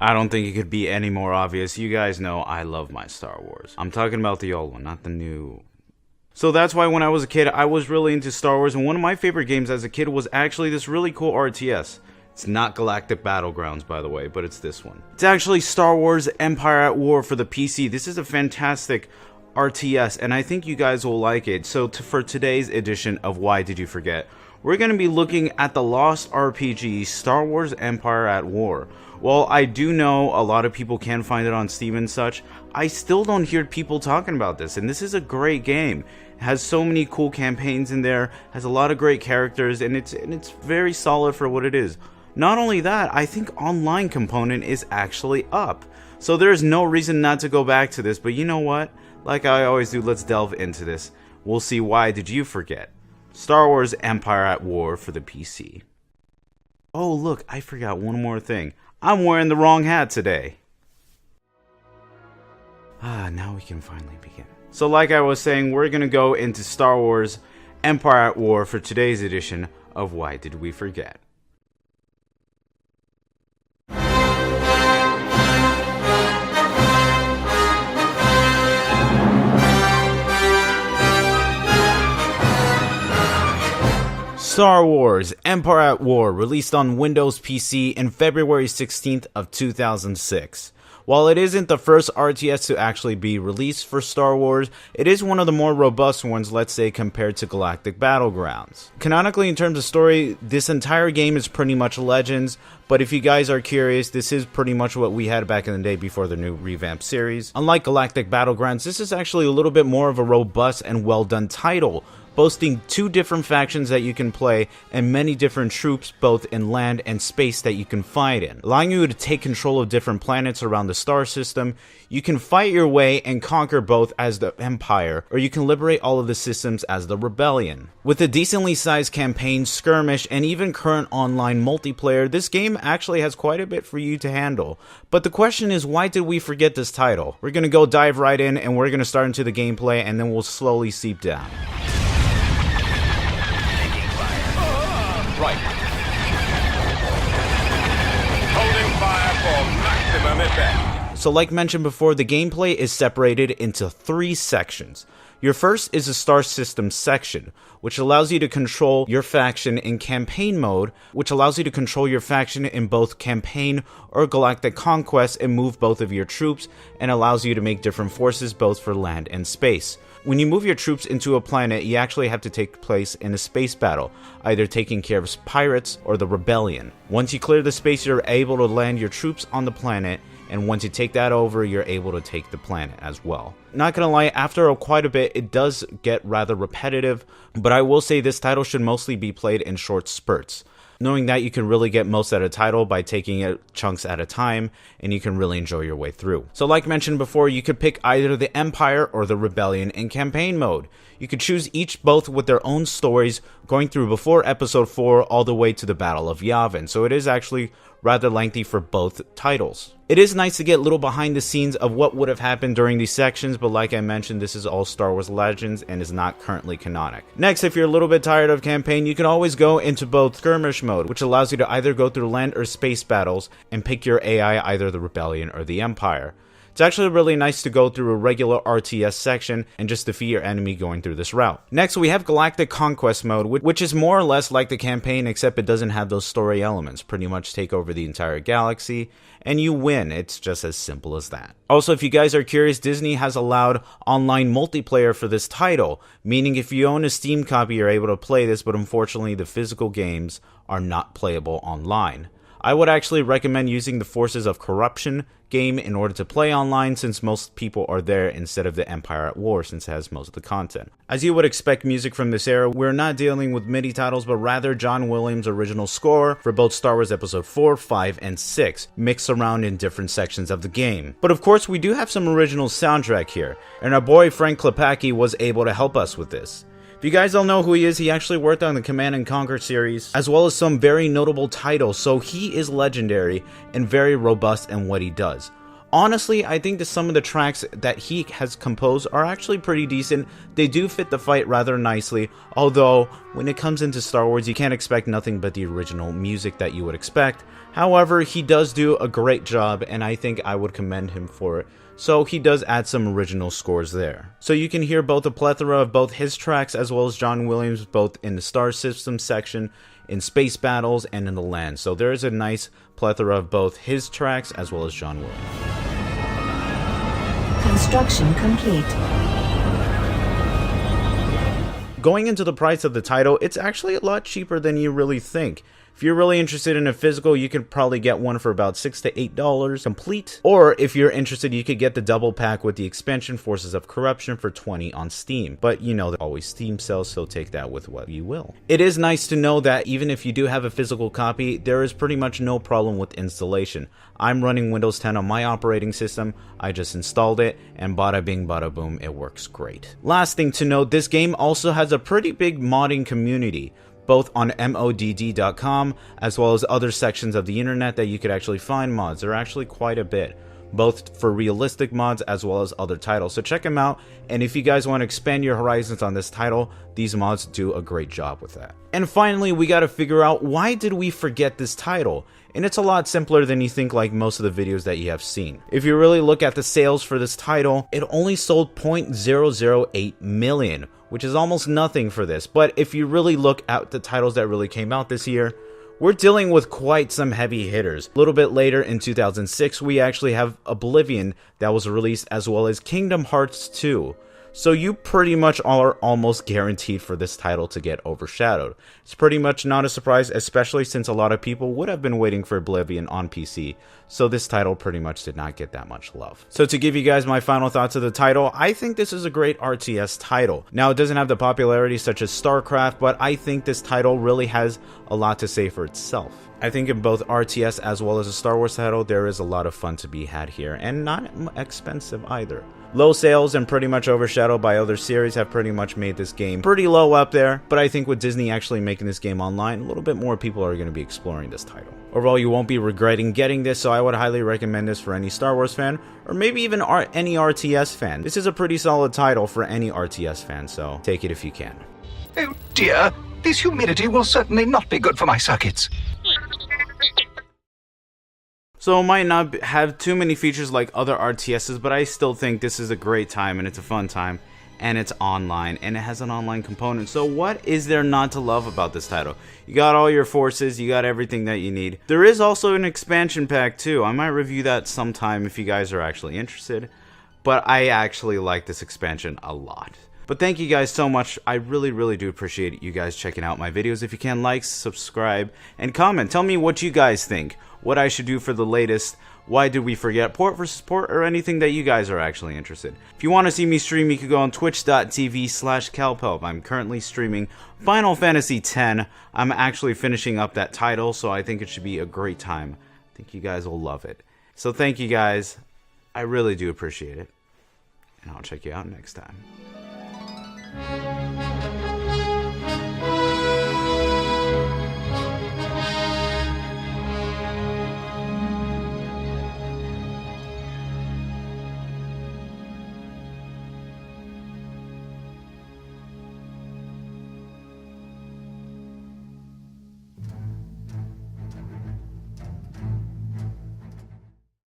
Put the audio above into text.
I don't think it could be any more obvious. You guys know I love my Star Wars. I'm talking about the old one, not the new. So that's why when I was a kid, I was really into Star Wars, and one of my favorite games as a kid was actually this really cool RTS. It's not Galactic Battlegrounds, by the way, but it's this one. It's actually Star Wars Empire at War for the PC. This is a fantastic RTS, and I think you guys will like it. So for today's edition of Why Did You Forget, we're going to be looking at the Lost RPG Star Wars Empire at War. While I do know a lot of people can find it on Steam and such, I still don't hear people talking about this, and this is a great game. It has so many cool campaigns in there, has a lot of great characters, and it's very solid for what it is. Not only that, I think online component is actually up. So there's no reason not to go back to this, but you know what? Like I always do, let's delve into this. We'll see why did you forget. Star Wars Empire at War for the PC. Oh look, I forgot one more thing. I'm wearing the wrong hat today. Now we can finally begin. So like I was saying, we're gonna go into Star Wars Empire at War for today's edition of Why Did We Forget? Star Wars Empire at War released on Windows PC in February 16th of 2006. While it isn't the first RTS to actually be released for Star Wars, it is one of the more robust ones, let's say, compared to Galactic Battlegrounds. Canonically, in terms of story, this entire game is pretty much Legends, but if you guys are curious, this is pretty much what we had back in the day before the new revamped series. Unlike Galactic Battlegrounds, this is actually a little bit more of a robust and well done title, boasting 2 different factions that you can play and many different troops both in land and space that you can fight in, allowing you to take control of different planets around the star system. You can fight your way and conquer both as the Empire, or you can liberate all of the systems as the Rebellion. With a decently sized campaign, skirmish, and even current online multiplayer, this game actually has quite a bit for you to handle. But the question is, why did we forget this title? We're gonna go dive right in, and we're gonna start into the gameplay, and then we'll slowly seep down. Right. Holding fire for maximum effect. So like mentioned before, the gameplay is separated into 3 sections. Your first is the Star System section, which allows you to control your faction in campaign mode, which allows you to control your faction in both campaign or galactic conquest and move both of your troops, and allows you to make different forces both for land and space. When you move your troops into a planet, you actually have to take place in a space battle, either taking care of pirates or the Rebellion. Once you clear the space, you're able to land your troops on the planet, and once you take that over, you're able to take the planet as well. Not gonna lie, after quite a bit, it does get rather repetitive, but I will say this title should mostly be played in short spurts. Knowing that, you can really get most out of title by taking it chunks at a time, and you can really enjoy your way through. So like mentioned before, you could pick either the Empire or the Rebellion in campaign mode. You could choose each both with their own stories, going through before episode 4 all the way to the Battle of Yavin, so it is actually rather lengthy for both titles. It is nice to get little behind the scenes of what would have happened during these sections, but like I mentioned, this is all Star Wars Legends and is not currently canonic. Next, if you're a little bit tired of campaign, you can always go into both skirmish mode, which allows you to either go through land or space battles and pick your AI, either the Rebellion or the Empire. It's actually really nice to go through a regular RTS section and just defeat your enemy going through this route. Next, we have Galactic Conquest mode, which is more or less like the campaign, except it doesn't have those story elements. Pretty much take over the entire galaxy, and you win. It's just as simple as that. Also, if you guys are curious, Disney has allowed online multiplayer for this title, meaning if you own a Steam copy, you're able to play this, but unfortunately, the physical games are not playable online. I would actually recommend using the Forces of Corruption game in order to play online, since most people are there, instead of the Empire at War, since it has most of the content. As you would expect music from this era, we're not dealing with MIDI titles, but rather John Williams' original score for both Star Wars Episode 4, 5, and 6, mixed around in different sections of the game. But of course, we do have some original soundtrack here, and our boy Frank Klepacki was able to help us with this. If you guys don't know who he is, he actually worked on the Command & Conquer series, as well as some very notable titles, so he is legendary and very robust in what he does. Honestly, I think that some of the tracks that he has composed are actually pretty decent. They do fit the fight rather nicely, although when it comes into Star Wars, you can't expect nothing but the original music that you would expect. However, he does do a great job, and I think I would commend him for it. So he does add some original scores there. So you can hear both a plethora of both his tracks as well as John Williams, both in the Star System section, in space battles, and in the land. So there is a nice plethora of both his tracks as well as John Williams. Construction complete. Going into the price of the title, it's actually a lot cheaper than you really think. If you're really interested in a physical, you could probably get one for about $6 to $8 complete. Or if you're interested, you could get the double pack with the expansion Forces of Corruption for $20 on Steam. But you know, there's always Steam sales, so take that with what you will. It is nice to know that even if you do have a physical copy, there is pretty much no problem with installation. I'm running Windows 10 on my operating system. I just installed it, and bada bing bada boom, it works great. Last thing to note, this game also has a pretty big modding community, both on modd.com as well as other sections of the internet that you could actually find mods. There are actually quite a bit, both for realistic mods as well as other titles. So check them out, and if you guys want to expand your horizons on this title, these mods do a great job with that. And finally, we got to figure out, why did we forget this title? And it's a lot simpler than you think, like most of the videos that you have seen. If you really look at the sales for this title, it only sold 0.008 million, which is almost nothing for this. But if you really look at the titles that really came out this year, we're dealing with quite some heavy hitters. A little bit later in 2006, we actually have Oblivion that was released, as well as Kingdom Hearts 2. So you pretty much are almost guaranteed for this title to get overshadowed. It's pretty much not a surprise, especially since a lot of people would have been waiting for Oblivion on PC. So this title pretty much did not get that much love. So to give you guys my final thoughts of the title, I think this is a great RTS title. Now, it doesn't have the popularity such as StarCraft, but I think this title really has a lot to say for itself. I think in both RTS as well as a Star Wars title, there is a lot of fun to be had here, and not expensive either. Low sales and pretty much overshadowed by other series have pretty much made this game pretty low up there, but I think with Disney actually making this game online, a little bit more people are going to be exploring this title. Overall, you won't be regretting getting this, so I would highly recommend this for any Star Wars fan, or maybe even any RTS fan. This is a pretty solid title for any RTS fan, so take it if you can. Oh dear, this humidity will certainly not be good for my circuits. So it might not have too many features like other RTSs, but I still think this is a great time, and it's a fun time, and it's online, and it has an online component. So what is there not to love about this title? You got all your forces, you got everything that you need. There is also an expansion pack too. I might review that sometime if you guys are actually interested, but I actually like this expansion a lot. But thank you guys so much. I really do appreciate you guys checking out my videos. If you can, like, subscribe, and comment. Tell me what you guys think, what I should do for the latest, why did we forget port versus port, or anything that you guys are actually interested. If you want to see me stream, you can go on twitch.tv/Kelphelp. I'm currently streaming Final Fantasy X. I'm actually finishing up that title, so I think it should be a great time. I think you guys will love it. So thank you guys. I really do appreciate it. And I'll check you out next time.